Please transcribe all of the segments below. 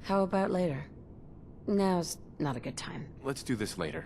How about later? Now's not a good time. Let's do this later.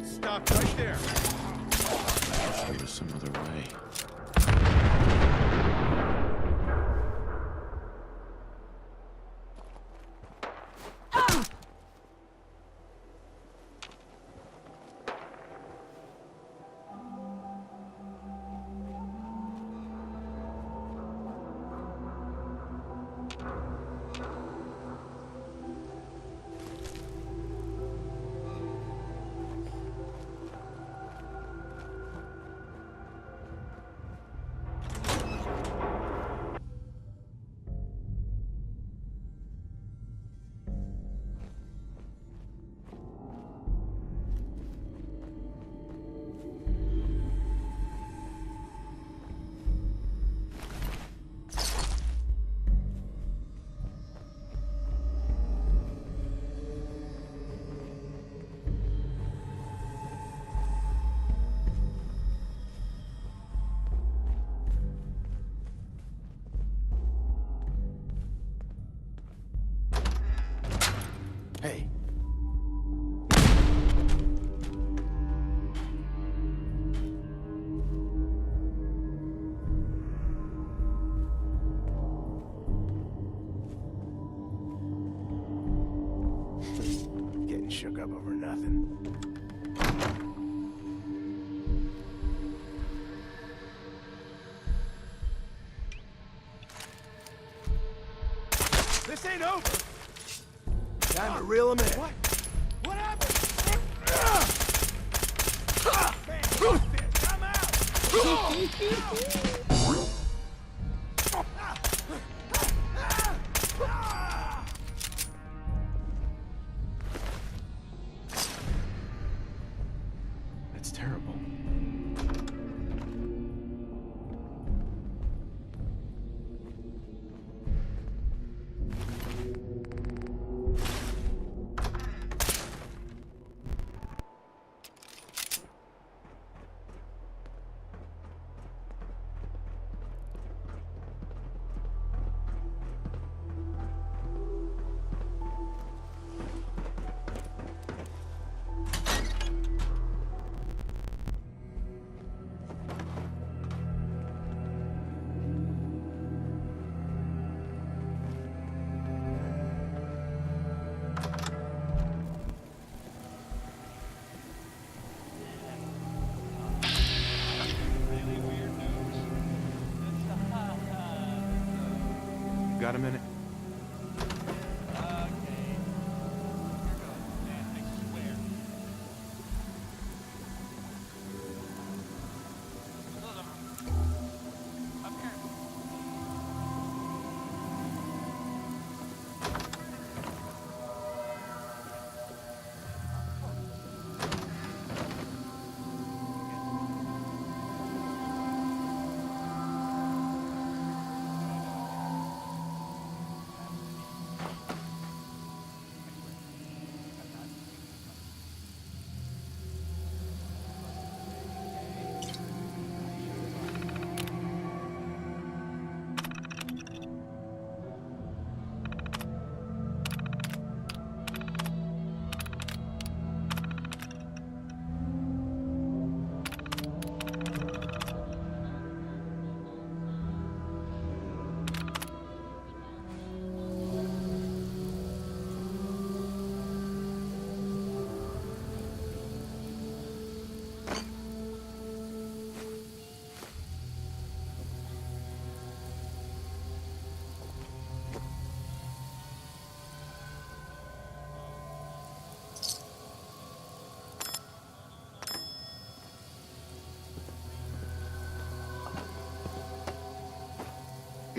Stop right there. There's some other way. Hey. Getting shook up over nothing. This ain't over. Time to reel him in. What? What happened? Man, come out! That's terrible.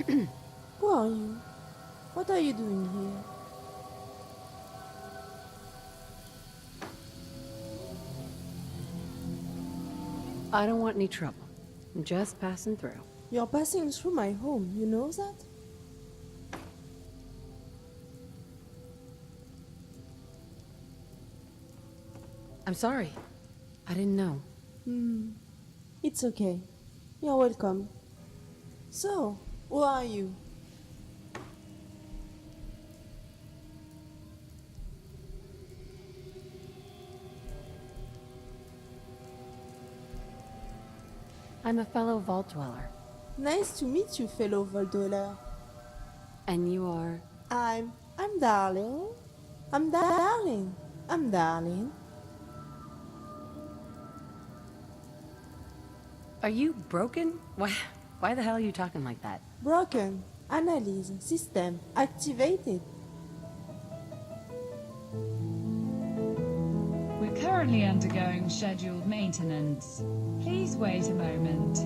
Who are you? What are you doing here? I don't want any trouble. I'm just passing through. You're passing through my home, you know that? I'm sorry. I didn't know. It's okay. You're welcome. So, who are you? I'm a fellow vault dweller. Nice to meet you, fellow Vault dweller. And you are? I'm Darlene. I'm Darlene. I'm Darlene. Are you broken? Why the hell are you talking like that? Broken. Analyze. System. Activated. We're currently undergoing scheduled maintenance. Please wait a moment.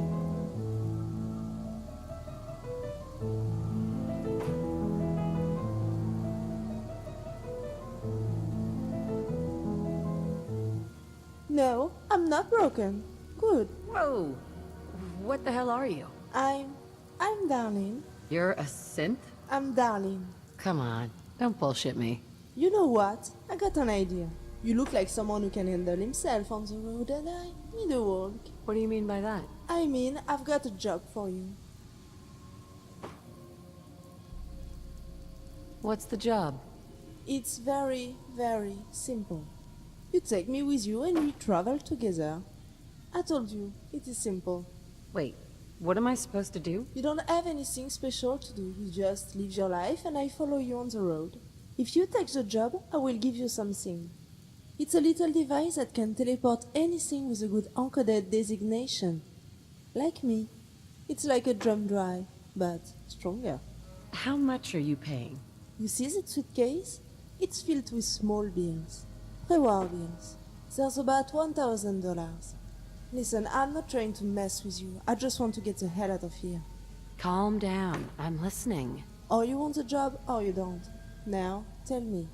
No, I'm not broken. Good. Whoa! What the hell are you? I'm Darlene. You're a synth? I'm Darlene. Come on, don't bullshit me. You know what? I got an idea. You look like someone who can handle himself on the road and I need a walk. What do you mean by that? I mean, I've got a job for you. What's the job? It's very, very simple. You take me with you and we travel together. I told you, it is simple. Wait, what am I supposed to do? You don't have anything special to do. You just live your life and I follow you on the road. If you take the job, I will give you something. It's a little device that can teleport anything with a good encoded designation. Like me. It's like a drum drive, but stronger. How much are you paying? You see that suitcase? It's filled with small bills. Reward bills. There's about $1,000. Listen, I'm not trying to mess with you. I just want to get the hell out of here. Calm down. I'm listening. Or you want the job, or you don't. Now, tell me.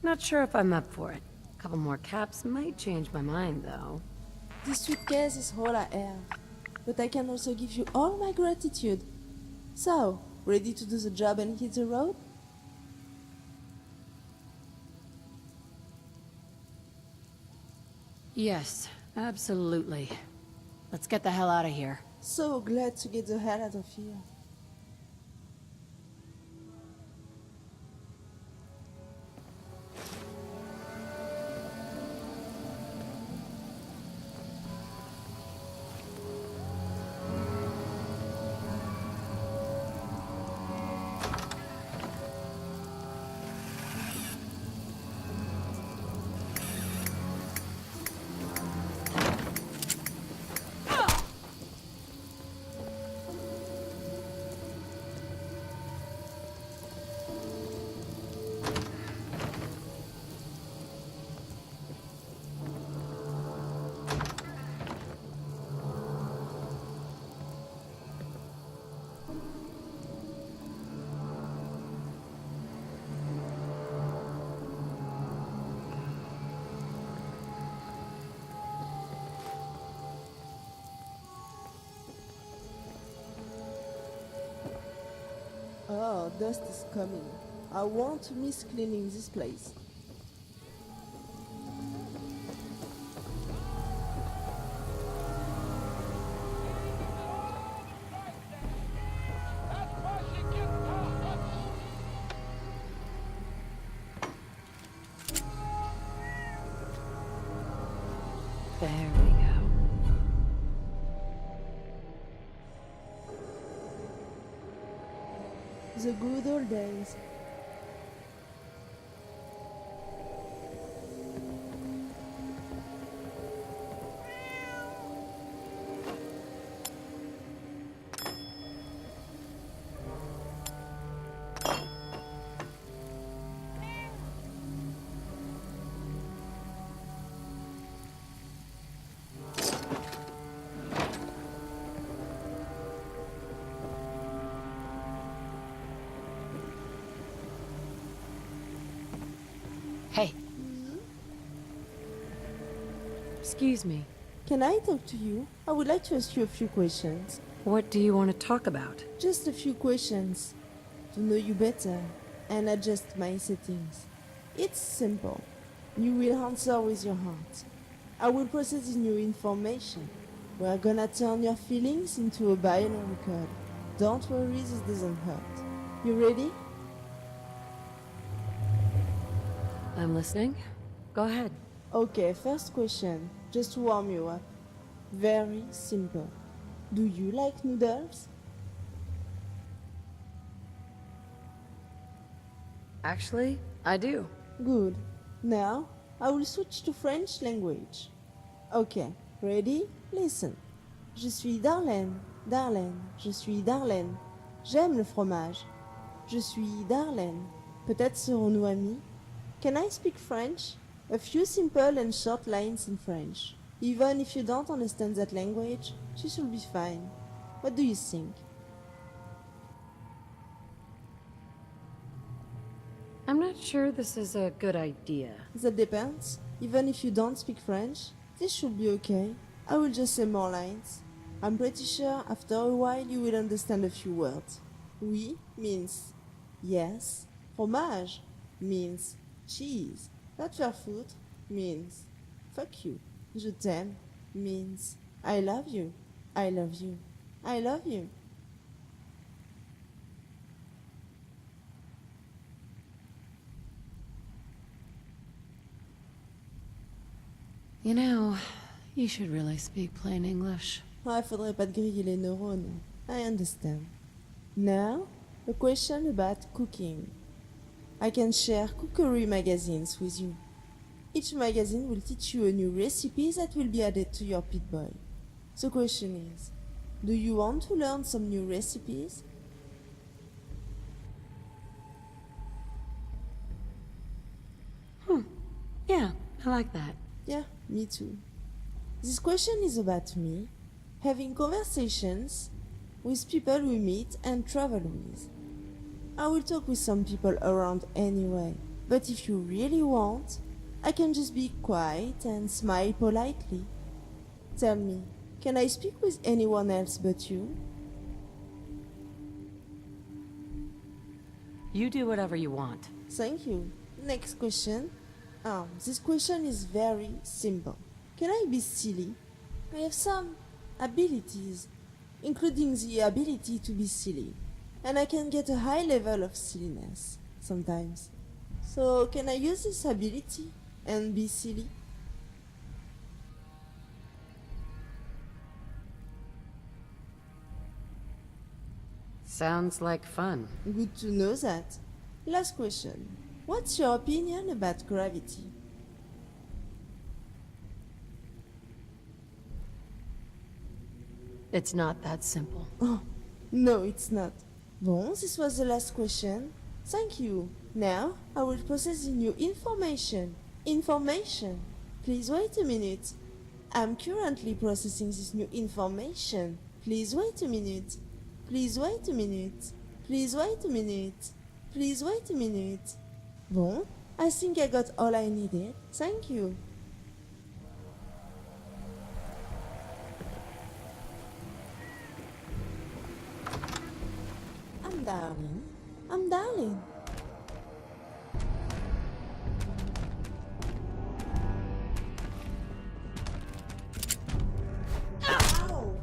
Not sure if I'm up for it. A couple more caps might change my mind, though. This suitcase is all I have. But I can also give you all my gratitude. So, ready to do the job and hit the road? Yes, absolutely. Let's get the hell out of here. So glad to get the hell out of here. Oh, dust is coming. I won't miss cleaning this place. There we go. The good old days. Excuse me. Can I talk to you? I would like to ask you a few questions. What do you want to talk about? Just a few questions to know you better and adjust my settings. It's simple. You will answer with your heart. I will process in your information. We're gonna turn your feelings into a binary code. Don't worry, this doesn't hurt. You ready? I'm listening. Go ahead. Okay, first question, just to warm you up. Very simple. Do you like noodles? Actually, I do. Good. Now, I will switch to French language. Okay, ready? Listen. Je suis Darlene. Darlene. Je suis Darlene. J'aime le fromage. Je suis Darlene. Peut-être serons-nous amis? Can I speak French? A few simple and short lines in French. Even if you don't understand that language, she should be fine. What do you think? I'm not sure this is a good idea. That depends. Even if you don't speak French, this should be okay. I will just say more lines. I'm pretty sure after a while you will understand a few words. Oui means yes. Fromage means cheese. Not your food means fuck you. Je t'aime means I love you. I love you. I love you. You know, you should really speak plain English. Ouais, faudrait pas te griller les neurones. I understand. Now, a question about cooking. I can share cookery magazines with you. Each magazine will teach you a new recipe that will be added to your pit boy. The question is, do you want to learn some new recipes? Yeah, I like that. Yeah, me too. This question is about me, having conversations with people we meet and travel with. I will talk with some people around anyway, but if you really want, I can just be quiet and smile politely. Tell me, can I speak with anyone else but you? You do whatever you want. Thank you. Next question. This question is very simple. Can I be silly? I have some abilities, including the ability to be silly. And I can get a high level of silliness sometimes. So can I use this ability and be silly? Sounds like fun. Good to know that. Last question. What's your opinion about gravity? It's not that simple. Oh, no, it's not. Bon, this was the last question. Thank you. Now, I will process the new information. Information. Please wait a minute. I'm currently processing this new information. Please wait a minute. Please wait a minute. Please wait a minute. Please wait a minute. Bon, I think I got all I needed. Thank you. I'm Darlene. I'm Darlene. Ow!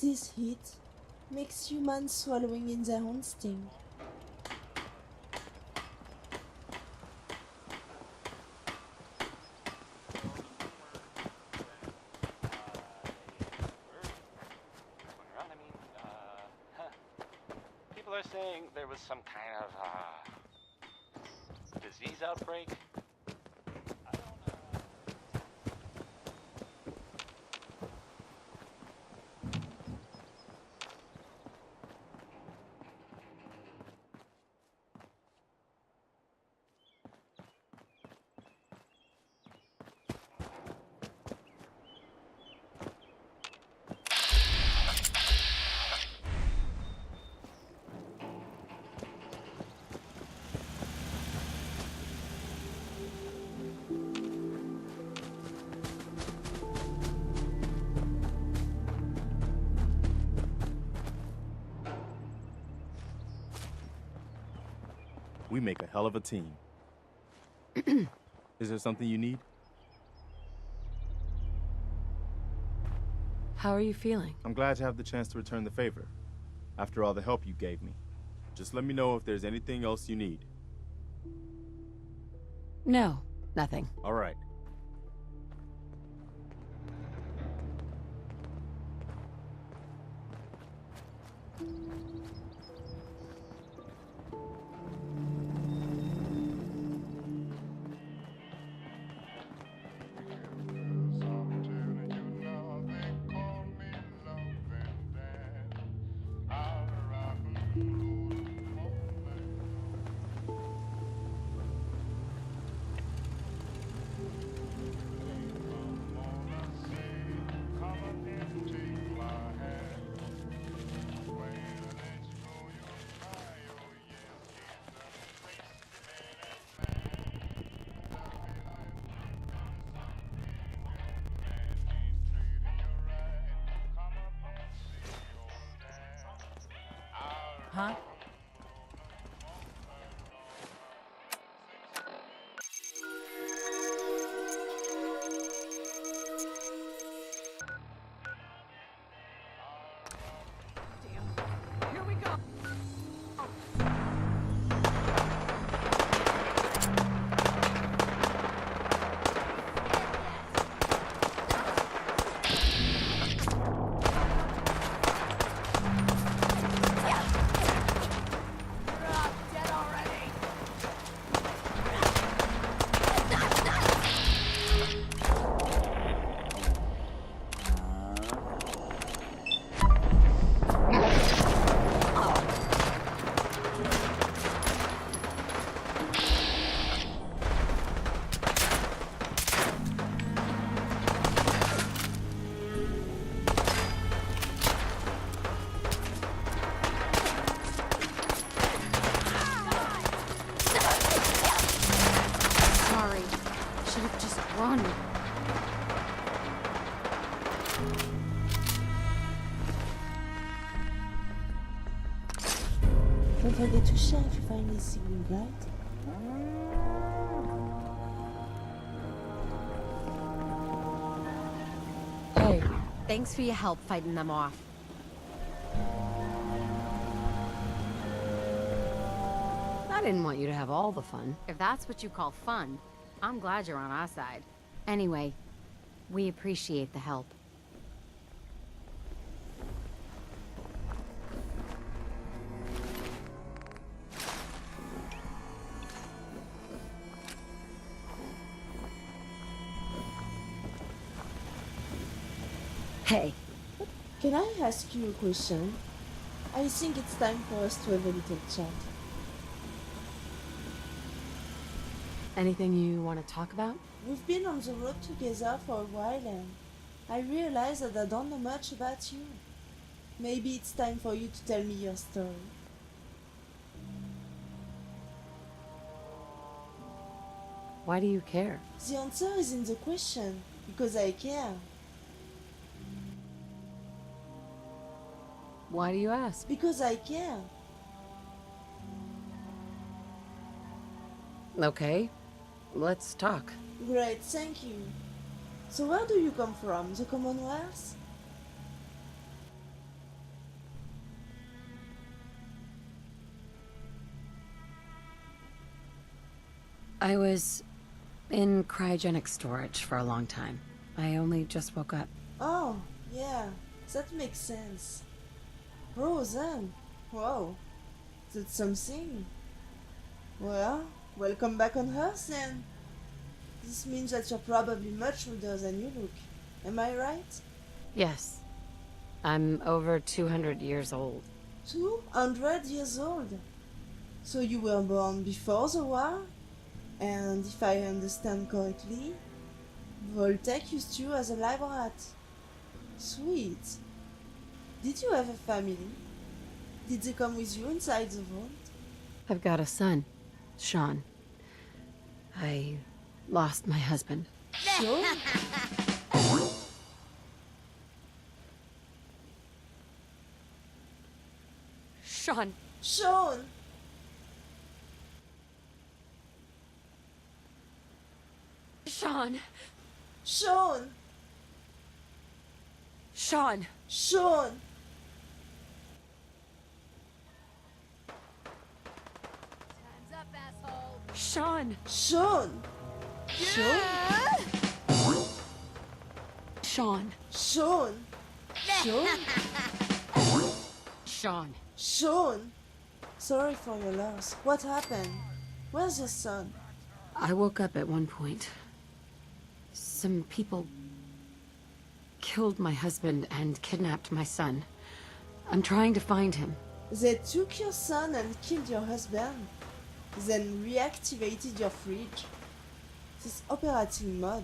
This heat makes humans swallowing in their own sting. People are saying there was some kind of disease outbreak. We make a hell of a team. Is there something you need? How are you feeling? I'm glad to have the chance to return the favor. After all the help you gave me. Just let me know if there's anything else you need. No, nothing. All right. Huh? Here we go. Sorry. Should have just run. Don't forget to share if you find this signal, right? Hey, thanks for your help fighting them off. I didn't want you to have all the fun. If that's what you call fun, I'm glad you're on our side. Anyway, we appreciate the help. Hey, Can I ask you a question? I think it's time for us to have a little chat. anything you want to talk about? We've been on the road together for a while and I realize that I don't know much about you. Maybe it's time for you to tell me your story. Why do you care? The answer is in the question, because I care. Why do you ask? Because I care. Okay, let's talk. Great, thank you. So where do you come from? The Commonwealth? I was in cryogenic storage for a long time. I only just woke up. Oh, yeah, that makes sense. Frozen? Wow, that's something. Well, welcome back on Earth then. This means that you're probably much older than you look. Am I right? Yes. I'm over 200 years old. 200 years old. So you were born before the war? And if I understand correctly, Voltec used you as a live rat. Sweet. Did you have a family? Did they come with you inside the vault? I've got a son, Sean. I lost my husband. Sure. Sean! Sean! Sean! Sean! Sean! Sean! Sean! Sean! Sean! Sean! Sean! Sean! Sean! Sean! Sorry for your loss. What happened? Where's your son? I woke up at one point. Some people killed my husband and kidnapped my son. I'm trying to find him. They took your son and killed your husband, then reactivated your fridge. This operating mod.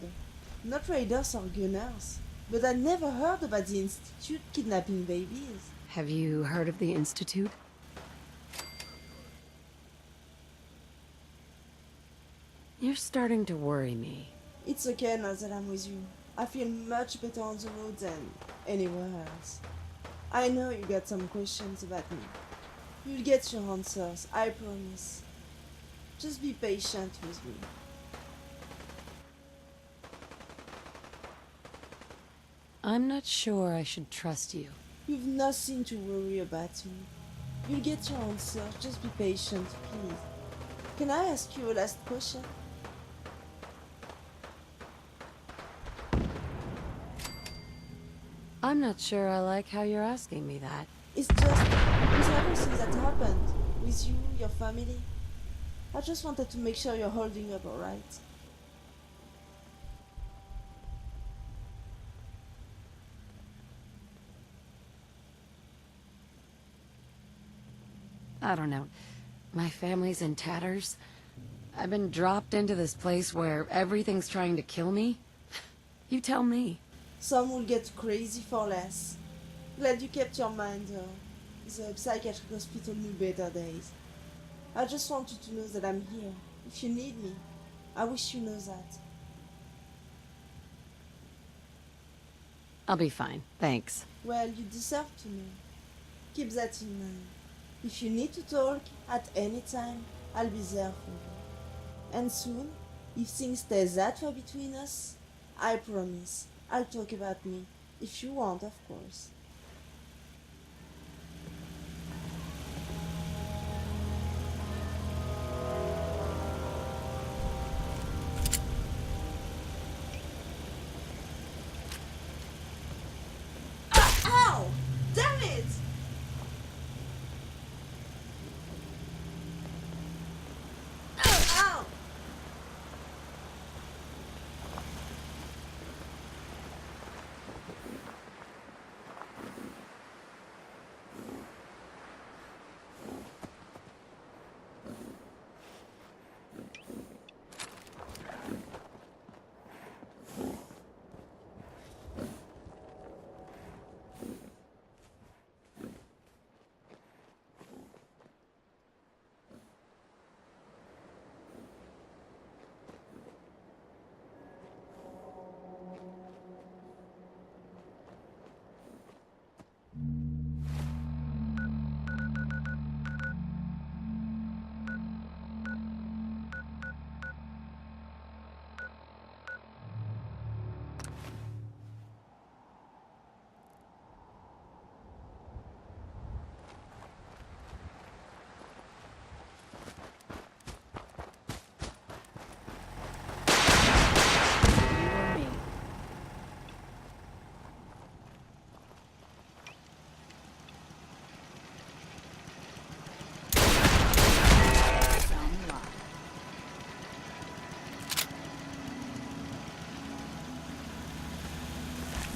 Not raiders or gunners, but I never heard about the Institute kidnapping babies. Have you heard of the Institute? You're starting to worry me. It's okay now that I'm with you. I feel much better on the road than anywhere else. I know you got some questions about me. You'll get your answers, I promise. Just be patient with me. I'm not sure I should trust you. You've nothing to worry about me. You'll get your answer, just be patient, please. Can I ask you a last question? I'm not sure I like how you're asking me that. It's just with everything that happened, with you, your family. I just wanted to make sure you're holding up alright. I don't know. My family's in tatters. I've been dropped into this place where everything's trying to kill me. You tell me. Some will get crazy for less. Glad you kept your mind though. The psychiatric hospital knew better days. I just want you to know that I'm here. If you need me, I wish you know that. I'll be fine, thanks. Well, you deserve to know. Keep that in mind. If you need to talk at any time, I'll be there for you. And soon, if things stay that far between us, I promise I'll talk about me. If you want, of course. Ow! Damn it! Ow!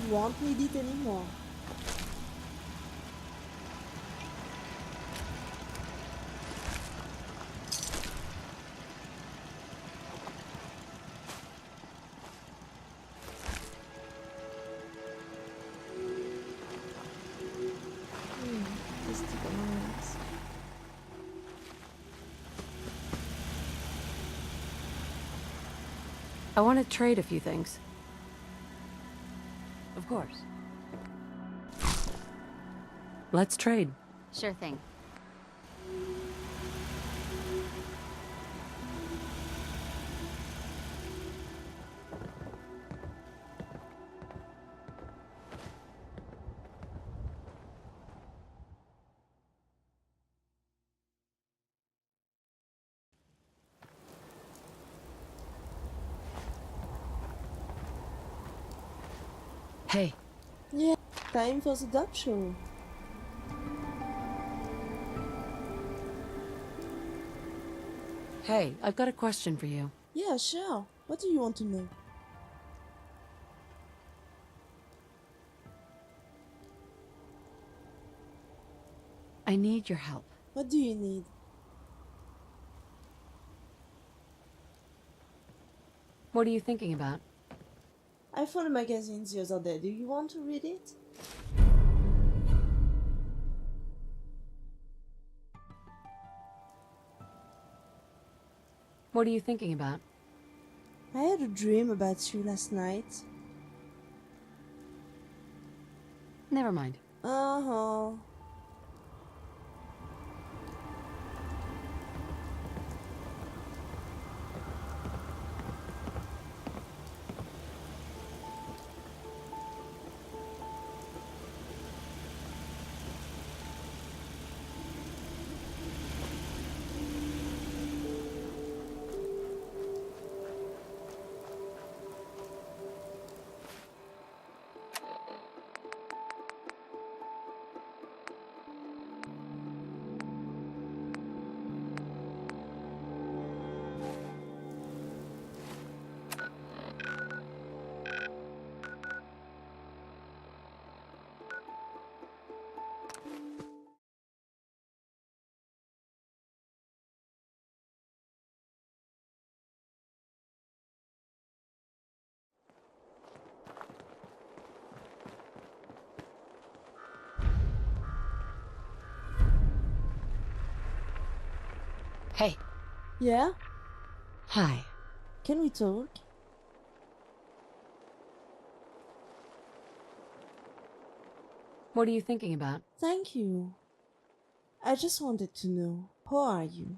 you won't need it anymore. Just take a moment. I want to trade a few things. Of course. Let's trade. Sure thing. Hey, Yeah, time for the dub show. hey, I've got a question for you. Yeah, sure. What do you want to know? I need your help. What do you need? What are you thinking about? I found a magazine the other day. Do you want to read it? What are you thinking about? I had a dream about you last night. Never mind. Uh-huh. Hey. Yeah? Hi. Can we talk? What are you thinking about? Thank you. I just wanted to know, how are you?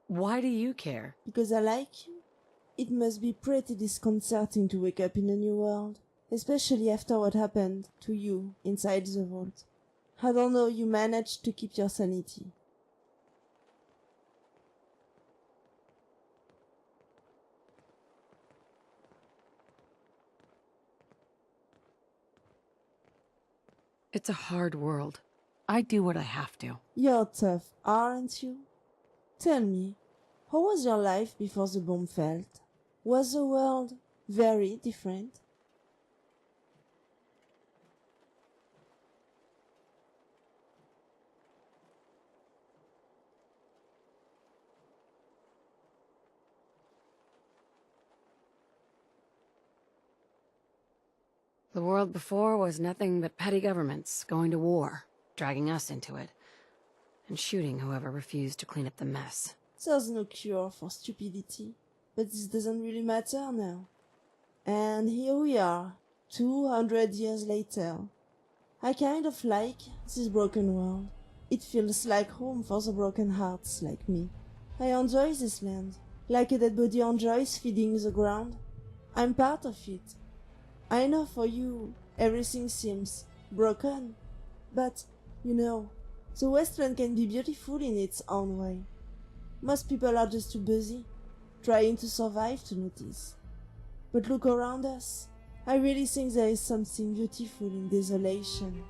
Why do you care? Because I like you. It must be pretty disconcerting to wake up in a new world, especially after what happened to you inside the vault. I don't know you managed to keep your sanity. It's a hard world. I do what I have to. You're tough, aren't you? Tell me, how was your life before the bomb fell? Was the world very different? The world before was nothing but petty governments going to war, dragging us into it, and shooting whoever refused to clean up the mess. There's no cure for stupidity, but this doesn't really matter now. And here we are, 200 years later. I kind of like this broken world. It feels like home for the broken hearts like me. I enjoy this land, like a dead body enjoys feeding the ground. I'm part of it. I know for you, everything seems broken, but, you know, the Westland can be beautiful in its own way. Most people are just too busy, trying to survive to notice. But look around us. I really think there is something beautiful in desolation.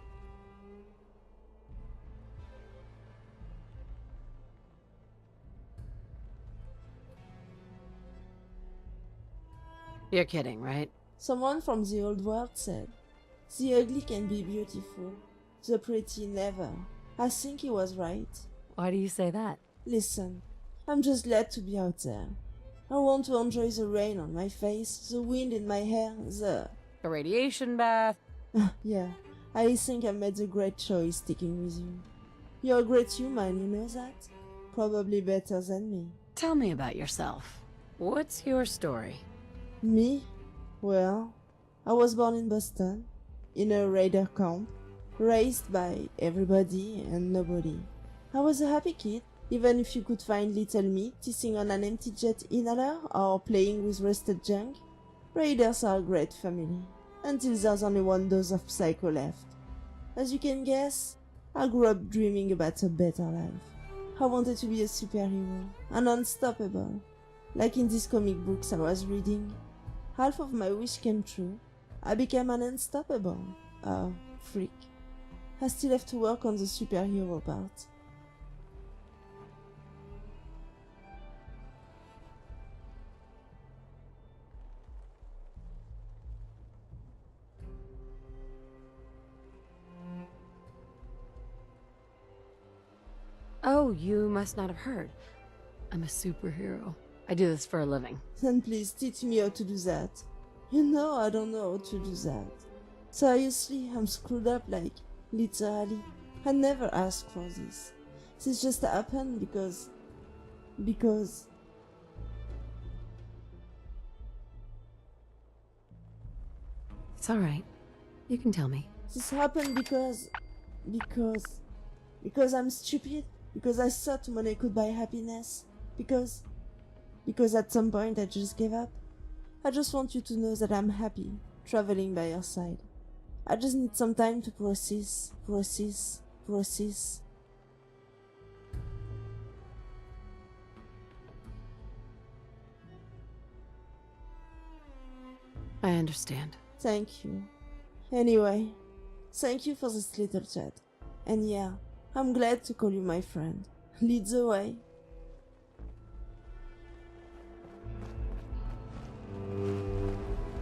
You're kidding, right? Someone from the old world said, "The ugly can be beautiful, the pretty never." I think he was right. Why do you say that? Listen, I'm just glad to be out there. I want to enjoy the rain on my face, the wind in my hair, A radiation bath. Yeah, I think I made a great choice sticking with you. You're a great human, you know that? Probably better than me. Tell me about yourself. What's your story? Me? Well, I was born in Boston, in a raider camp, raised by everybody and nobody. I was a happy kid, even if you could find little me tissing on an empty jet inhaler or playing with rusted junk. Raiders are a great family, until there's only one dose of psycho left. As you can guess, I grew up dreaming about a better life. I wanted to be a superhero, an unstoppable. Like in these comic books I was reading. Half of my wish came true. I became an unstoppable. Freak. I still have to work on the superhero part. Oh, you must not have heard. I'm a superhero. I do this for a living. Then please teach me how to do that. You know I don't know how to do that. Seriously, I'm screwed up like, literally. I never asked for this. This just happened because... It's alright. You can tell me. This happened because I'm stupid. Because I thought money could buy happiness. Because at some point I just gave up. I just want you to know that I'm happy, traveling by your side. I just need some time to process. I understand. Thank you. Anyway, thank you for this little chat. And yeah, I'm glad to call you my friend. Lead the way.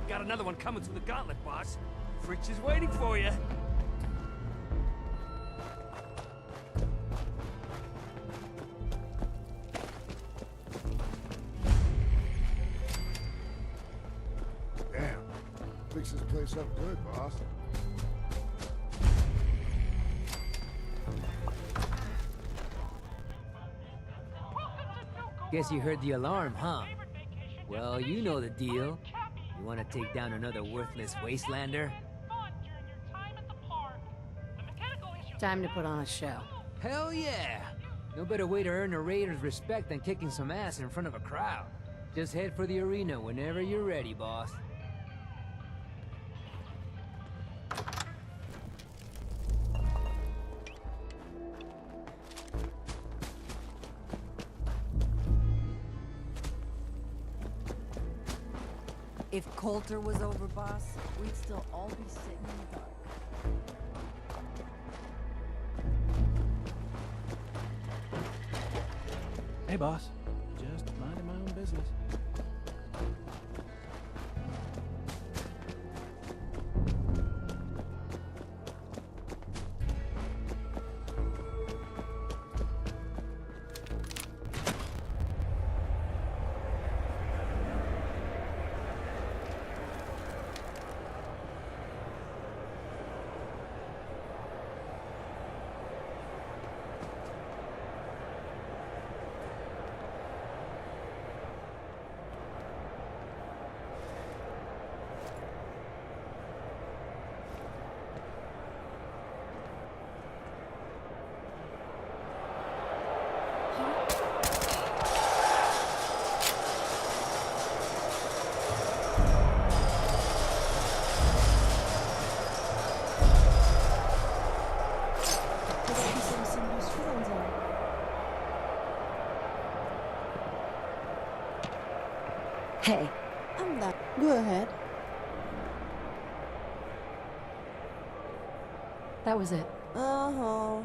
Got another one coming through the gauntlet, boss. Fritz is waiting for you. Damn. Fix this place up good, boss. Guess you heard the alarm, huh? Well, you know the deal. You want to take down another worthless wastelander? Time to put on a show. Hell yeah! No better way to earn a raider's respect than kicking some ass in front of a crowd. Just head for the arena whenever you're ready, boss. If Coulter was over, boss, we'd still all be sitting in the dark. Hey, boss. Just minding my own business. Hey. I'm done. Go ahead. That was it. Uh-huh.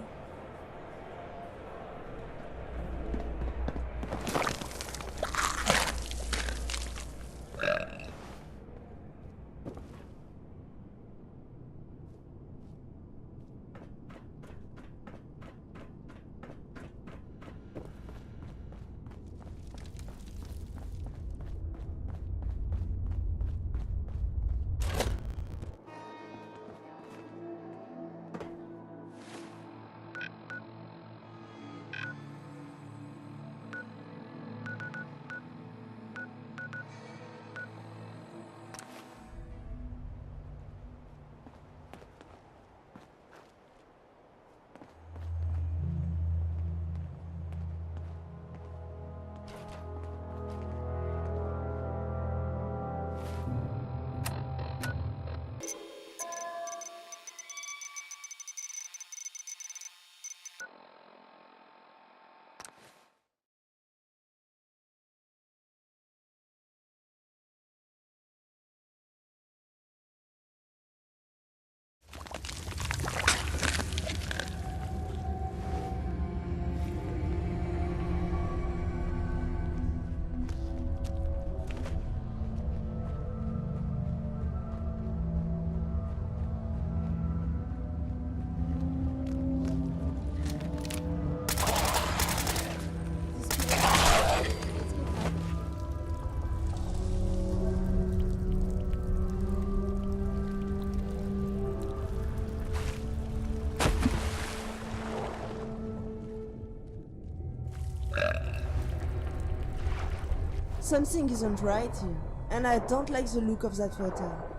Something isn't right here, and I don't like the look of that photo.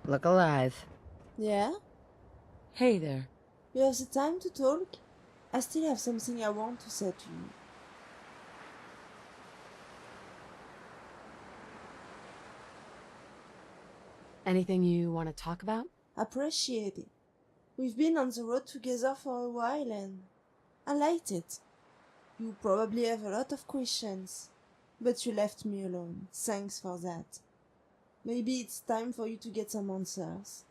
Look alive. Yeah? Hey there. You have the time to talk? I still have something I want to say to you. Anything you want to talk about? Appreciate it. We've been on the road together for a while and I liked it. You probably have a lot of questions, but you left me alone. Thanks for that. Maybe it's time for you to get some answers.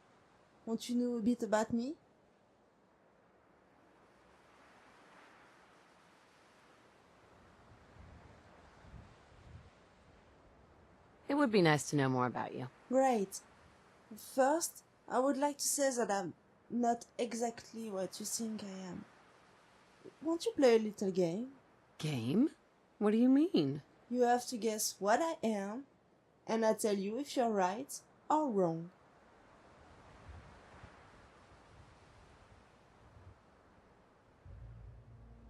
Want to know a bit about me? It would be nice to know more about you. Great. First, I would like to say that I'm not exactly what you think I am. Won't you play a little game? Game? What do you mean? You have to guess what I am, and I tell you if you're right or wrong.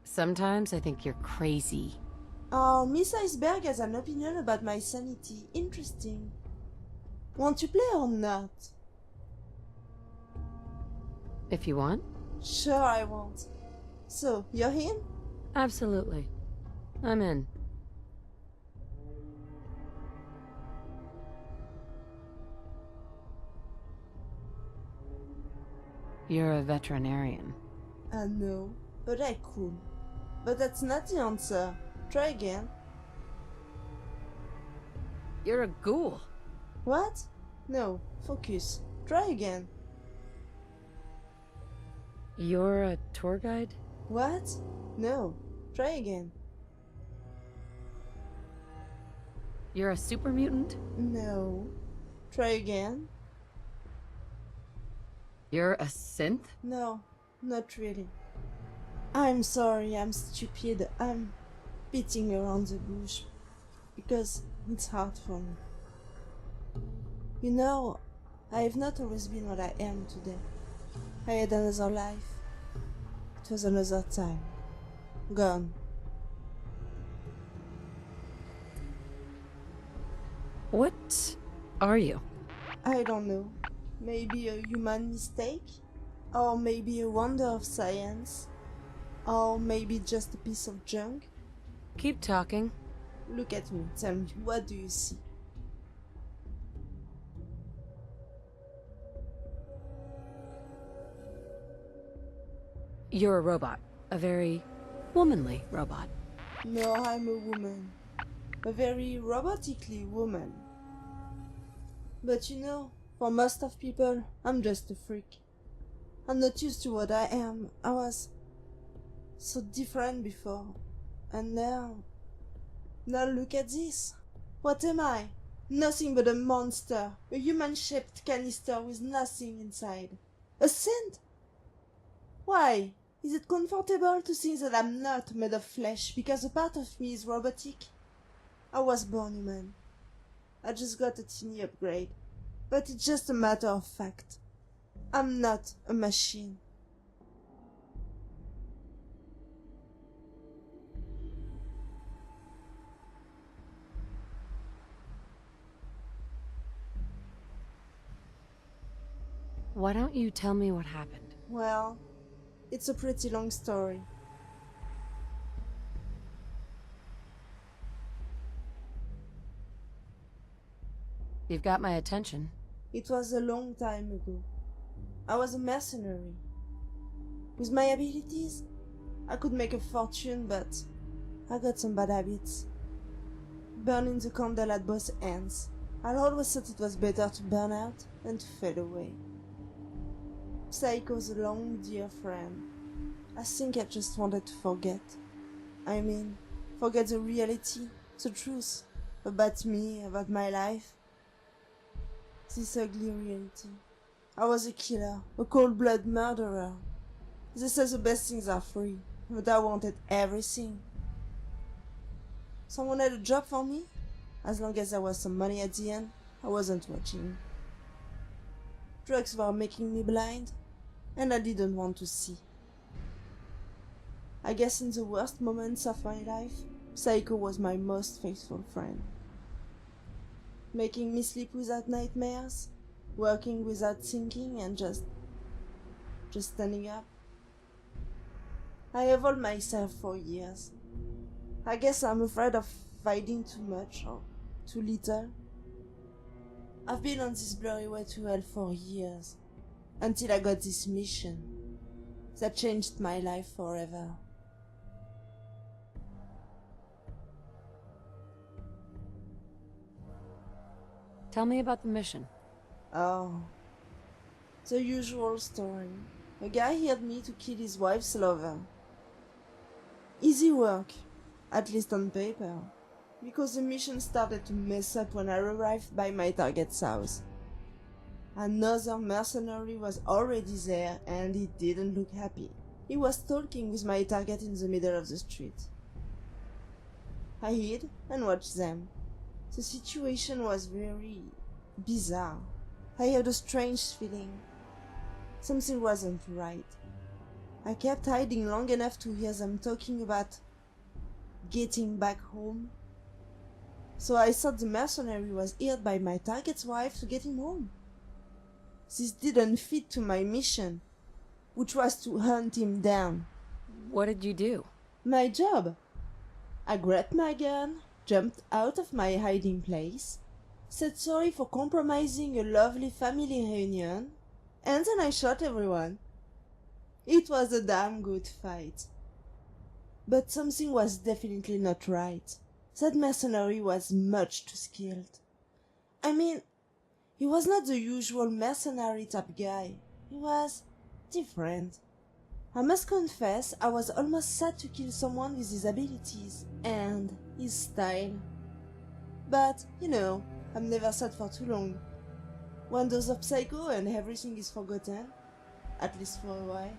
Sometimes I think you're crazy. Oh, Miss Iceberg has an opinion about my sanity. Interesting. Want to play or not? If you want. Sure I want. So, you're in? Absolutely. I'm in. You're a veterinarian. I know, but I could. But that's not the answer. Try again. You're a ghoul. What? No, focus. Try again. You're a tour guide? What? No, try again. You're a super mutant? No. Try again. You're a synth? No, not really. I'm sorry, I'm stupid. I'm beating around the bush because it's hard for me. You know, I have not always been what I am today. I had another life. It was another time. Gone. What are you? I don't know. Maybe a human mistake? Or maybe a wonder of science? Or maybe just a piece of junk? Keep talking. Look at me, tell me, what do you see? You're a robot. A very womanly robot. No, I'm a woman. A very robotically woman. But you know, for most of people, I'm just a freak. I'm not used to what I am. I was so different before. And now look at this. What am I? Nothing but a monster. A human-shaped canister with nothing inside. A scent? Why? Is it comfortable to think that I'm not made of flesh because a part of me is robotic? I was born human. I just got a teeny upgrade. But it's just a matter of fact. I'm not a machine. Why don't you tell me what happened? Well, it's a pretty long story. You've got my attention. It was a long time ago. I was a mercenary. With my abilities, I could make a fortune, but I got some bad habits. Burning the candle at both ends. I always thought it was better to burn out than to fade away. Psycho's a long dear friend. I think I just wanted to forget. I mean, forget the reality, the truth, about me, about my life. This ugly reality. I was a killer, a cold-blooded murderer. They say the best things are free, but I wanted everything. Someone had a job for me? As long as there was some money at the end, I wasn't watching. Drugs were making me blind, and I didn't want to see. I guess in the worst moments of my life, Psycho was my most faithful friend. Making me sleep without nightmares, working without thinking, and just standing up. I evolved myself for years. I guess I'm afraid of fighting too much or too little. I've been on this blurry way to hell for years, until I got this mission that changed my life forever. Tell me about the mission. Oh, the usual story. A guy hired me to kill his wife's lover. Easy work, at least on paper, because the mission started to mess up when I arrived by my target's house. Another mercenary was already there and he didn't look happy. He was talking with my target in the middle of the street. I hid and watched them. The situation was very bizarre. I had a strange feeling. Something wasn't right. I kept hiding long enough to hear them talking about getting back home. So I thought the mercenary was hired by my target's wife to get him home. This didn't fit to my mission, which was to hunt him down. What did you do? My job. I grabbed my gun, jumped out of my hiding place, said sorry for compromising a lovely family reunion, and then I shot everyone. It was a damn good fight. But something was definitely not right. That mercenary was much too skilled. I mean, he was not the usual mercenary type guy. He was different. I must confess, I was almost sad to kill someone with his abilities and his style. But, you know, I'm never sad for too long. One dose of Psycho and everything is forgotten. At least for a while.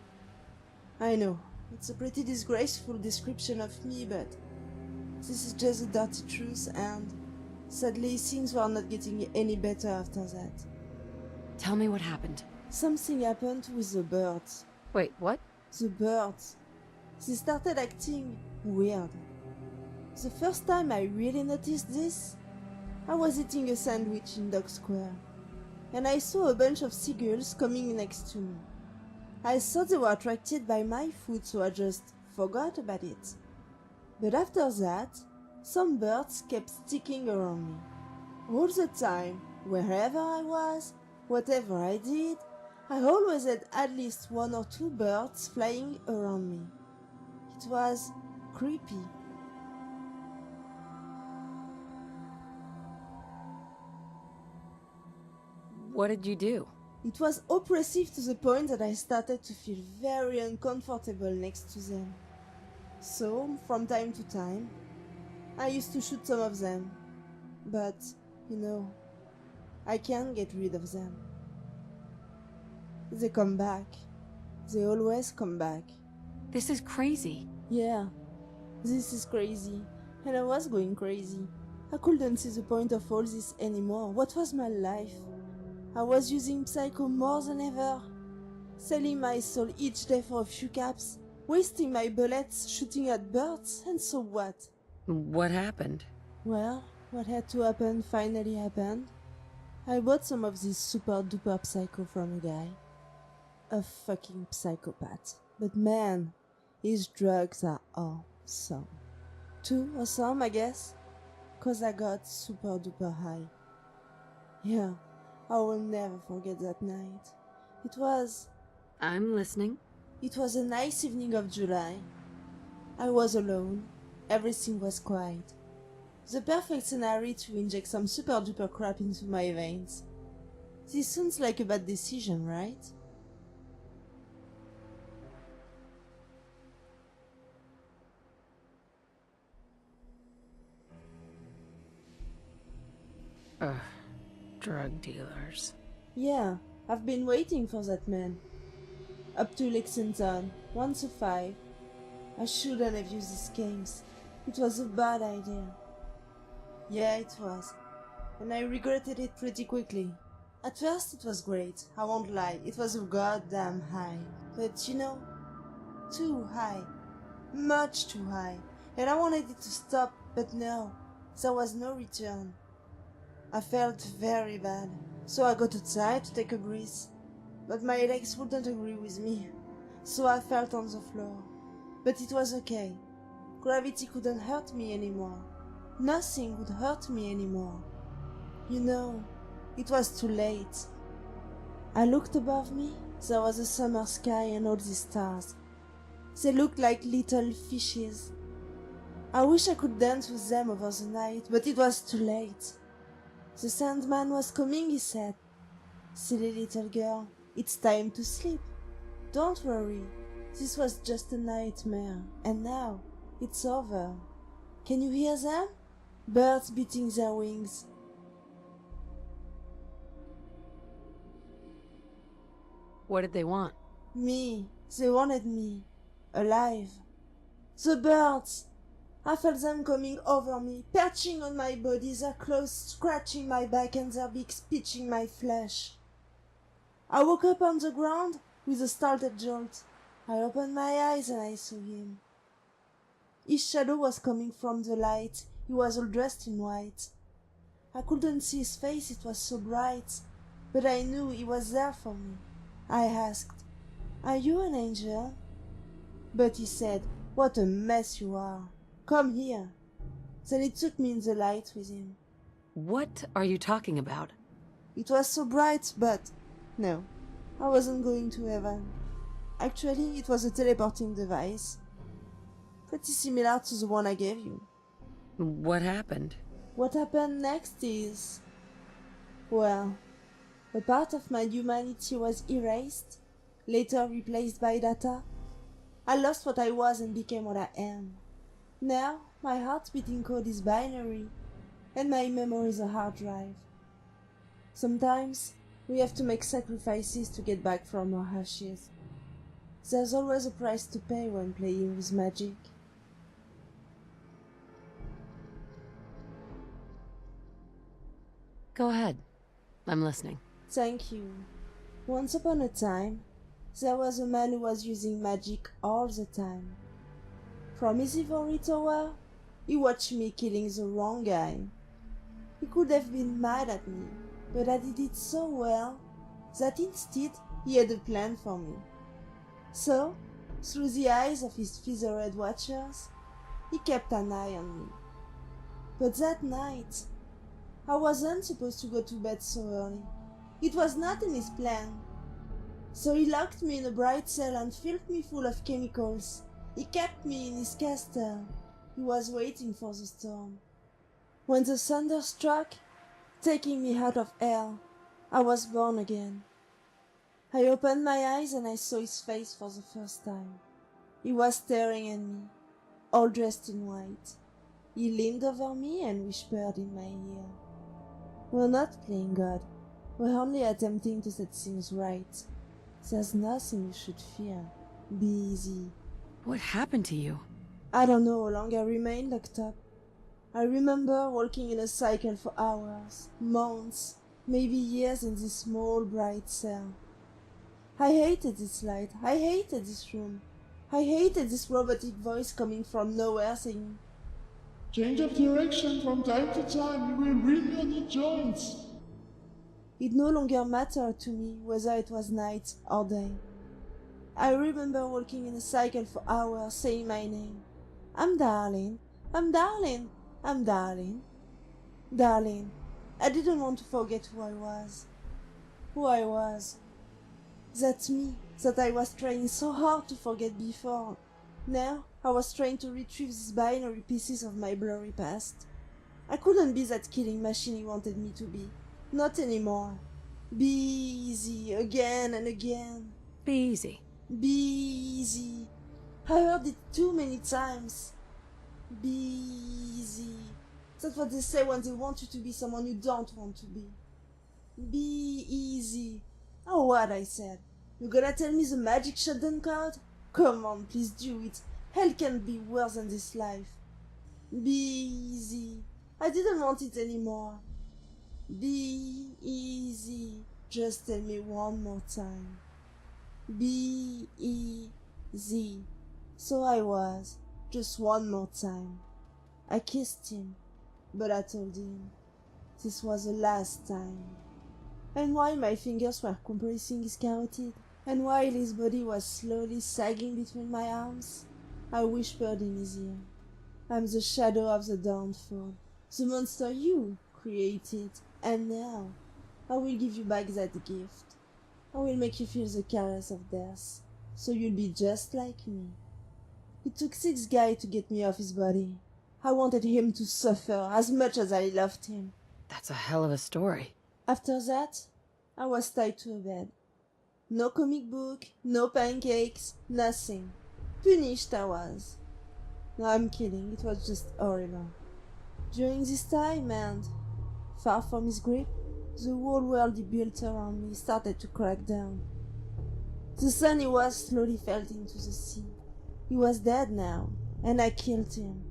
I know, it's a pretty disgraceful description of me, but this is just the dirty truth, and sadly things were not getting any better after that. Tell me what happened. Something happened with the birds. Wait, what? The birds. They started acting weird. The first time I really noticed this, I was eating a sandwich in Dock Square, and I saw a bunch of seagulls coming next to me. I thought they were attracted by my food, so I just forgot about it. But after that, Some birds kept sticking around me. All the time, wherever I was, whatever I did, I always had at least 1 or 2 birds flying around me. It was creepy. What did you do? It was oppressive to the point that I started to feel very uncomfortable next to them. So, from time to time, I used to shoot some of them. But, you know, I can't get rid of them. They come back. They always come back. This is crazy. Yeah, this is crazy. And I was going crazy. I couldn't see the point of all this anymore. What was my life? I was using Psycho more than ever. Selling my soul each day for a few caps. Wasting my bullets shooting at birds, and so what? What happened? Well, what had to happen finally happened. I bought some of this super duper psycho from a guy. A fucking psychopath. But man, his drugs are awesome. Too awesome, I guess. 'Cause I got super duper high. Yeah, I will never forget that night. I'm listening. It was a nice evening of July. I was alone. Everything was quiet. The perfect scenario to inject some super duper crap into my veins. This sounds like a bad decision, right? Drug dealers. Yeah, I've been waiting for that man. Up to Lexington, 1 to 5. I shouldn't have used these games. It was a bad idea. Yeah, it was. And I regretted it pretty quickly. At first it was great, I won't lie, it was a goddamn high. But you know, too high. Much too high. And I wanted it to stop, but no, there was no return. I felt very bad, so I got outside to take a breath. But my legs wouldn't agree with me, so I fell on the floor. But it was okay. Gravity couldn't hurt me anymore. Nothing would hurt me anymore. You know, it was too late. I looked above me, there was a summer sky and all these stars. They looked like little fishes. I wish I could dance with them over the night, but it was too late. The Sandman was coming, he said. Silly little girl, it's time to sleep. Don't worry, this was just a nightmare, and now it's over. Can you hear them? Birds beating their wings. What did they want? Me. They wanted me. Alive. The birds! I felt them coming over me, perching on my body, their claws scratching my back and their beaks pinching my flesh. I woke up on the ground with a startled jolt. I opened my eyes and I saw him. His shadow was coming from the light. He was all dressed in white. I couldn't see his face, it was so bright, but I knew he was there for me. I asked, "Are you an angel?" But he said, "What a mess you are. Come here." Then he took me in the light with him. What are you talking about? It was so bright, but no, I wasn't going to heaven. Actually, it was a teleporting device. Pretty similar to the one I gave you. What happened? What happened next is... well, a part of my humanity was erased, later replaced by data. I lost what I was and became what I am. Now, my heart-beating code is binary, and my memory is a hard drive. Sometimes, we have to make sacrifices to get back from our ashes. There's always a price to pay when playing with magic. Go ahead. I'm listening. Thank you. Once upon a time, there was a man who was using magic all the time. From his ivory tower, he watched me killing the wrong guy. He could have been mad at me, but I did it so well that instead he had a plan for me. So, through the eyes of his feathered watchers, he kept an eye on me. But that night, I wasn't supposed to go to bed so early. It was not in his plan. So he locked me in a bright cell and filled me full of chemicals. He kept me in his castle. He was waiting for the storm. When the thunder struck, taking me out of hell, I was born again. I opened my eyes and I saw his face for the first time. He was staring at me, all dressed in white. He leaned over me and whispered in my ear. We're not playing God. We're only attempting to set things right. There's nothing you should fear. Be easy. What happened to you? I don't know how long I remained locked up. I remember walking in a cycle for hours, months, maybe years in this small bright cell. I hated this light. I hated this room. I hated this robotic voice coming from nowhere saying, Change of direction from time to time, you will really on your joints. It no longer mattered to me whether it was night or day. I remember walking in a cycle for hours saying my name. I'm Darlene. I'm Darlene. I'm Darlene. Darlene. I didn't want to forget who I was. Who I was. That's me, that I was trying so hard to forget before. Now, I was trying to retrieve these binary pieces of my blurry past. I couldn't be that killing machine he wanted me to be. Not anymore. Be easy, again and again. Be easy. Be easy. I heard it too many times. Be easy. That's what they say when they want you to be someone you don't want to be. Be easy. Oh, what I said. You gonna tell me the magic shutdown code? Come on, please do it. Hell can't be worse than this life. Be easy. I didn't want it anymore. Be easy. Just tell me one more time. Be easy. So I was. Just one more time. I kissed him, but I told him this was the last time. And while my fingers were compressing his carotid, and while his body was slowly sagging between my arms, I whispered in his ear, I'm the shadow of the downfall, the monster you created, and now I will give you back that gift. I will make you feel the caress of death, so you'll be just like me. It took 6 guys to get me off his body. I wanted him to suffer as much as I loved him. That's a hell of a story. After that, I was tied to a bed. No comic book, no pancakes, nothing. Punished I was. No, I'm kidding, it was just horrible. During this time, and far from his grip, the whole world he built around me started to crack down. The sun he was slowly fell into the sea. He was dead now, and I killed him.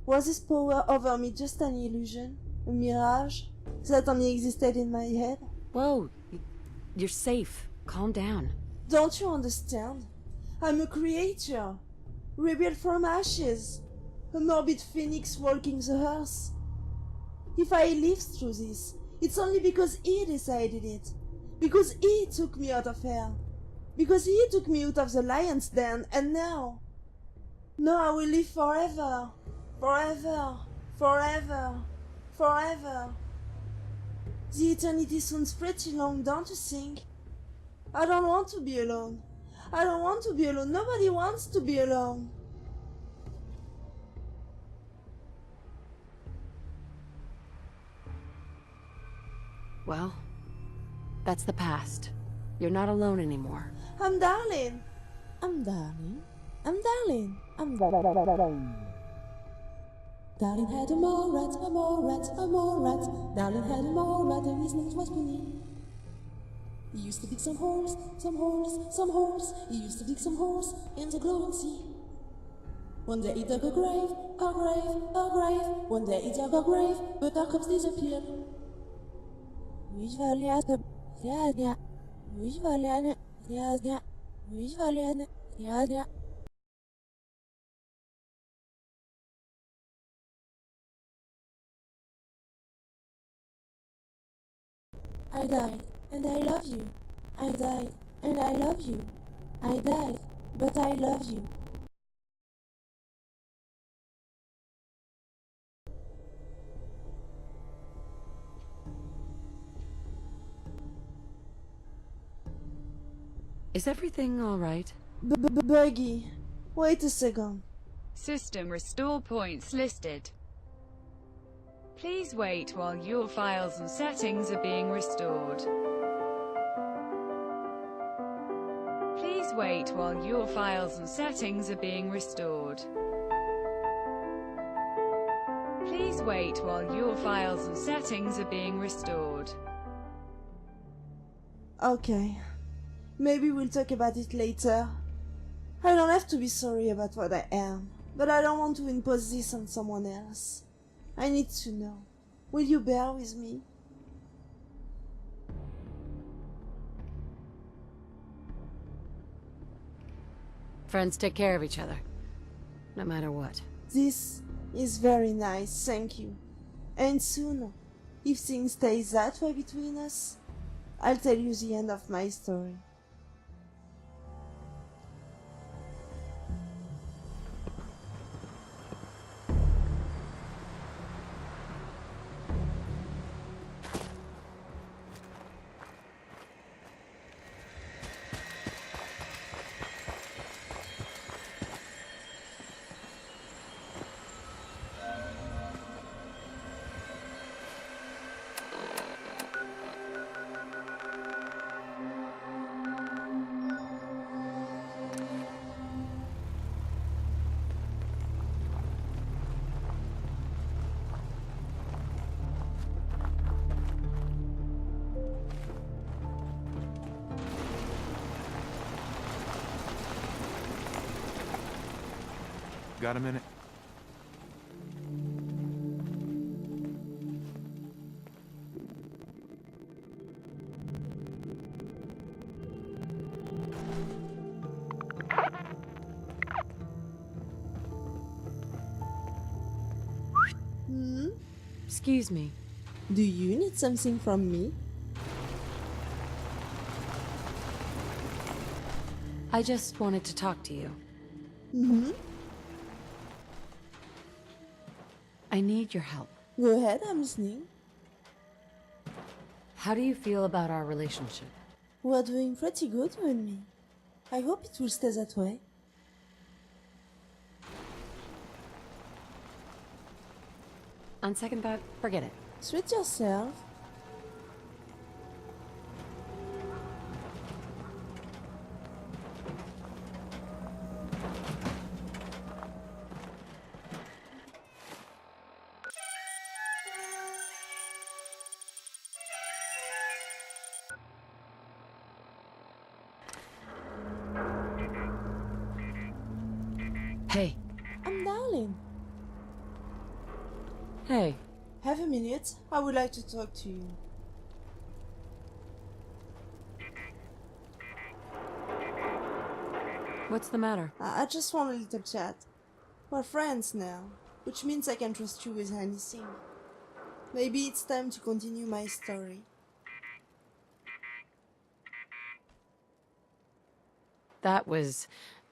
Was his power over me just an illusion? A mirage? That only existed in my head? Whoa, you're safe. Calm down. Don't you understand? I'm a creature, rebuilt from ashes, a morbid phoenix walking the earth. If I live through this, it's only because he decided it, because he took me out of hell, because he took me out of the lion's den, and now I will live forever, forever, forever, forever. The eternity sounds pretty long, don't you think? I don't want to be alone. I don't want to be alone. Nobody wants to be alone. Well, that's the past. You're not alone anymore. I'm Darlene. I'm Darlene. I'm Darlene. I'm Darlene. Darlene had a mole rat, a mole rat, a mole rat. Darlene had a mole rat and his name was Penny. He used to dig some holes, some holes, some holes. He used to dig some holes in the glowing sea. One day he dug a grave, a grave, a grave. One day he dug a grave, but our corpse disappeared. I died, and I love you. I died, and I love you. I died, but I love you. Is everything all right? Buggy, wait a second. System restore points listed. Please wait while your files and settings are being restored. Please wait while your files and settings are being restored. Please wait while your files and settings are being restored. Okay. Maybe we'll talk about it later. I don't have to be sorry about what I am, but I don't want to impose this on someone else. I need to know. Will you bear with me? Friends take care of each other, no matter what. This is very nice, thank you. And soon, if things stay that way between us, I'll tell you the end of my story. Got a minute? Excuse me. Do you need something from me? I just wanted to talk to you. I need your help. Go ahead, I'm listening. How do you feel about our relationship? We're doing pretty good, you and me. I hope it will stay that way. On second thought, forget it. Treat yourself. Hey. I'm Darlene. Hey. Have a minute? I would like to talk to you. What's the matter? I just want a little chat. We're friends now, which means I can trust you with anything. Maybe it's time to continue my story. That was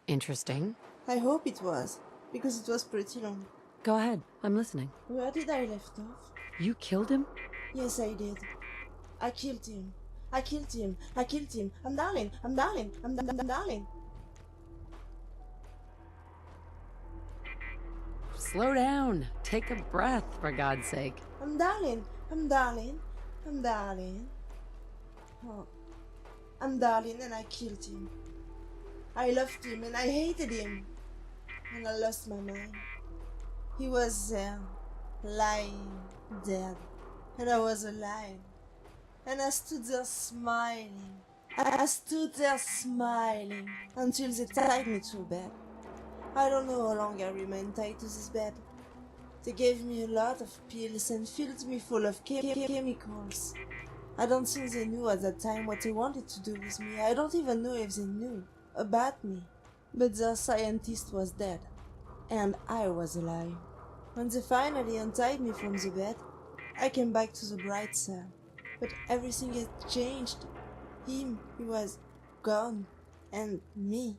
interesting. I hope it was, because it was pretty long. Go ahead, I'm listening. Where did I left off? You killed him? Yes, I did. I killed him. I killed him. I killed him. I'm Darlene. I'm Darlene. I'm Darlene. Slow down. Take a breath, for God's sake. I'm Darlene. I'm Darlene. I'm Darlene. Oh. I'm Darlene and I killed him. I loved him and I hated him. And I lost my mind. He was there, lying, dead. And I was alive. And I stood there smiling. I stood there smiling until they tied me to a bed. I don't know how long I remained tied to this bed. They gave me a lot of pills and filled me full of chemicals. I don't think they knew at that time what they wanted to do with me. I don't even know if they knew about me. But their scientist was dead. And I was alive. When they finally untied me from the bed, I came back to the bright side. But everything had changed. He was gone. And me,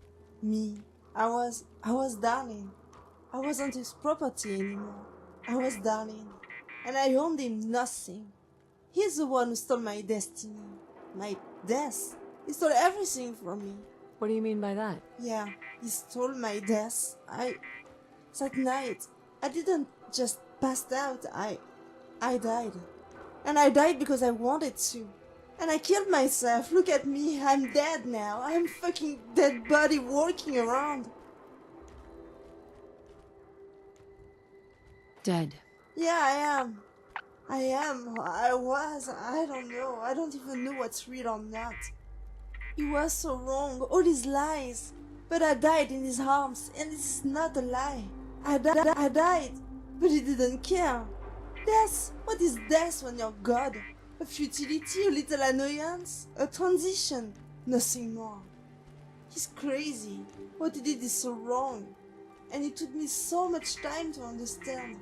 I was Darlene. I wasn't his property anymore. I was Darlene. And I owned him nothing. He's the one who stole my destiny. My death. He stole everything from me. What do you mean by that? Yeah, he stole my death. That night, I didn't just pass out, I died. And I died because I wanted to. And I killed myself. Look at me, I'm dead now. I'm fucking dead body walking around. Dead. Yeah, I am. I was. I don't know. I don't even know what's real or not. He was so wrong. All his lies. But I died in his arms. And this is not a lie. I died. But he didn't care. Death? What is death when you're God? A futility, a little annoyance, a transition, nothing more. He's crazy. What he did is so wrong. And it took me so much time to understand.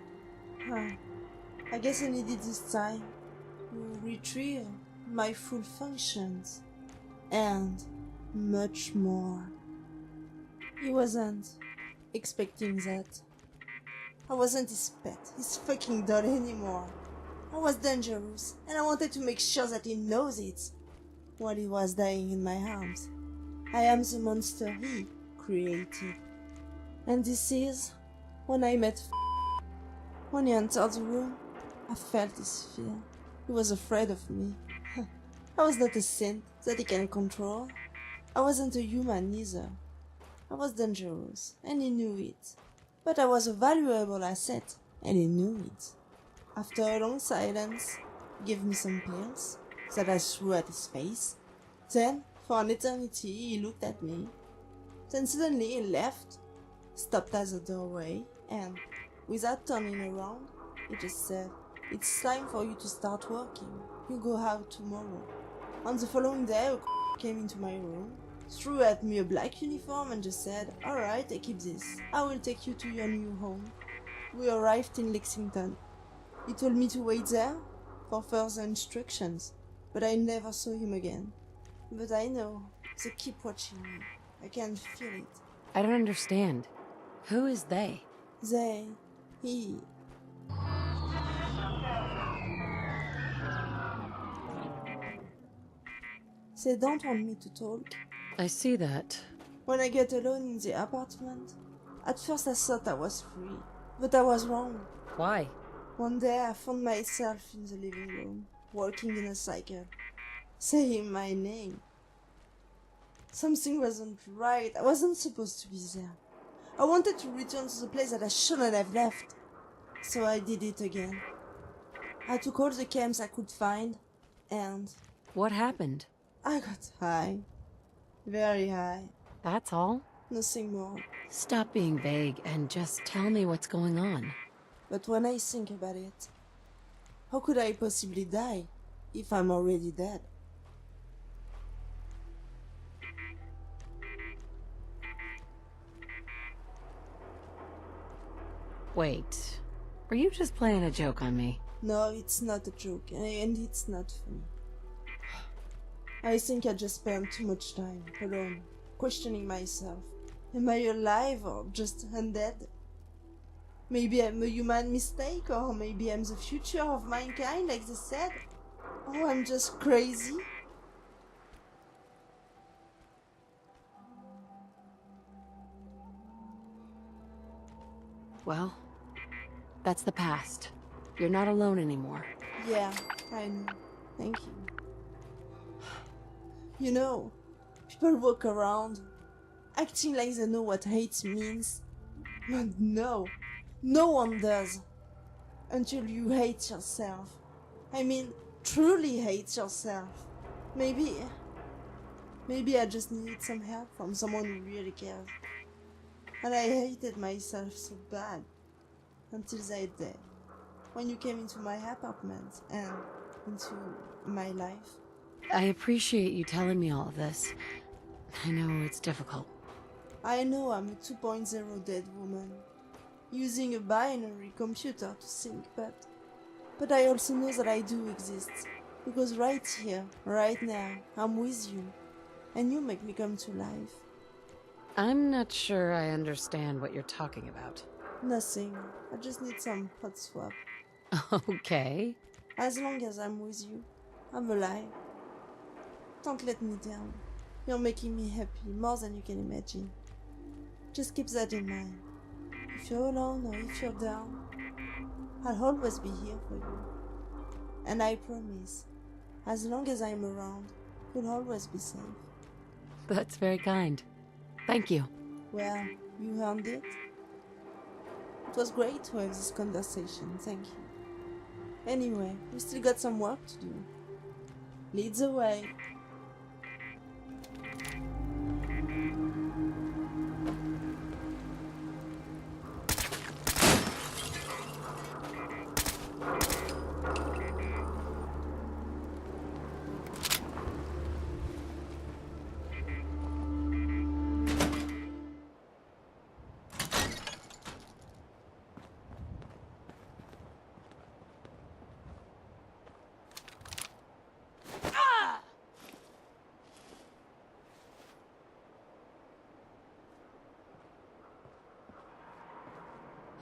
I guess I needed this time to retrieve my full functions. And much more. He wasn't expecting that. I wasn't his pet, his fucking doll anymore. I was dangerous, and I wanted to make sure that he knows it while he was dying in my arms. I am the monster he created. And this is when I met when he entered the room. I felt his fear. He was afraid of me. I was not a saint that he can control. I wasn't a human either. I was dangerous, and he knew it. But I was a valuable asset, and he knew it. After a long silence, he gave me some pills that I threw at his face. Then, for an eternity, he looked at me. Then suddenly he left, stopped at the doorway, and, without turning around, he just said, "It's time for you to start working. You go out tomorrow." On the following day, a came into my room, threw at me a black uniform and just said, "Alright, I keep this. I will take you to your new home." We arrived in Lexington. He told me to wait there for further instructions, but I never saw him again. But I know, they keep watching me. I can feel it. I don't understand. Who is they? He... They don't want me to talk. I see that. When I get alone in the apartment, at first I thought I was free, but I was wrong. Why? One day I found myself in the living room, walking in a cycle, saying my name. Something wasn't right. I wasn't supposed to be there. I wanted to return to the place that I shouldn't have left. So I did it again. I took all the camps I could find, and... What happened? I got high. Very high. That's all? Nothing more. Stop being vague and just tell me what's going on. But when I think about it, how could I possibly die if I'm already dead? Wait, were you just playing a joke on me? No, it's not a joke, and it's not funny. I think I just spent too much time alone, questioning myself. Am I alive or just undead? Maybe I'm a human mistake, or maybe I'm the future of mankind, like they said. Or I'm just crazy. Well, that's the past. You're not alone anymore. Yeah, I know. Thank you. You know, people walk around acting like they know what hate means. But no, no one does. Until you hate yourself. I mean, truly hate yourself. Maybe I just need some help from someone who really cares. And I hated myself so bad. Until that day. When you came into my apartment and into my life. I appreciate you telling me all of this. I know it's difficult. I know I'm a 2.0 dead woman, using a binary computer to think, but I also know that I do exist, because right here, right now, I'm with you, and you make me come to life. I'm not sure I understand what you're talking about. Nothing. I just need some hot swap. Okay. As long as I'm with you, I'm alive. Don't let me down. You're making me happy, more than you can imagine. Just keep that in mind. If you're alone or if you're down, I'll always be here for you. And I promise, as long as I'm around, you'll always be safe. That's very kind. Thank you. Well, you earned it. It was great to have this conversation, thank you. Anyway, we still got some work to do. Lead the way.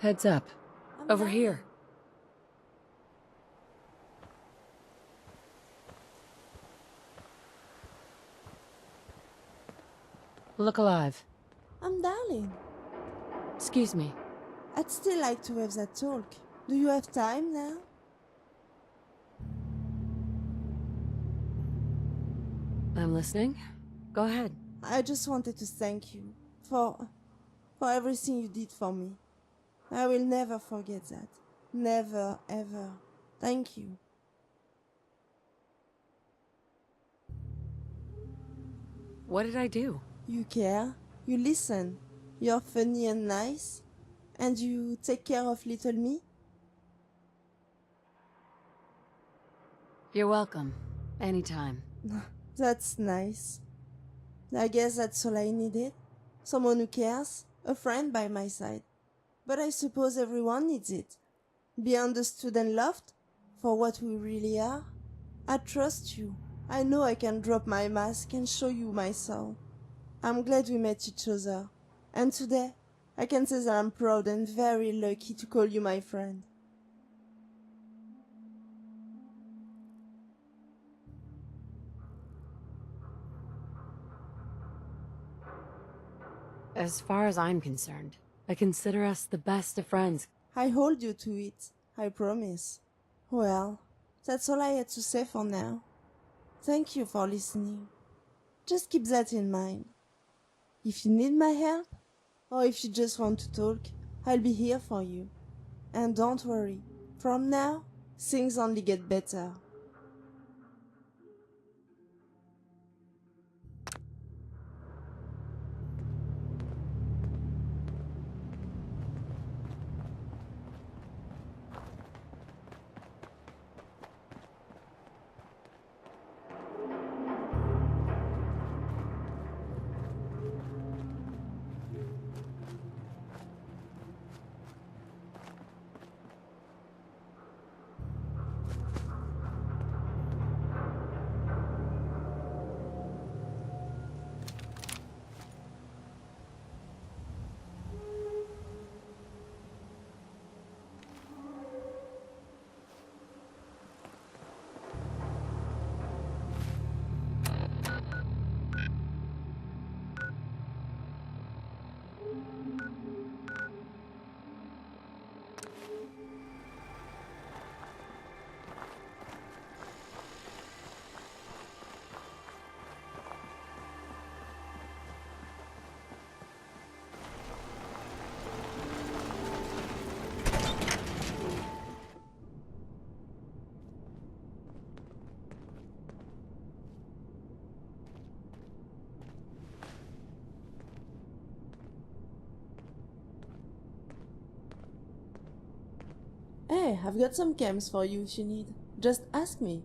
Heads up. Over down. here. Look alive. I'm Darlene. Excuse me. I'd still like to have that talk. Do you have time now? I'm listening. Go ahead. I just wanted to thank you for everything you did for me. I will never forget that. Never, ever. Thank you. What did I do? You care, you listen, you're funny and nice, and you take care of little me. You're welcome. Anytime. That's nice. I guess that's all I needed. Someone who cares, a friend by my side. But I suppose everyone needs it. Be understood and loved for what we really are. I trust you. I know I can drop my mask and show you my soul. I'm glad we met each other. And today, I can say that I'm proud and very lucky to call you my friend. As far as I'm concerned, I consider us the best of friends. I hold you to it, I promise. Well, that's all I had to say for now. Thank you for listening. Just keep that in mind. If you need my help, or if you just want to talk, I'll be here for you. And don't worry, from now, things only get better. Hey, I've got some cams for you if you need. Just ask me.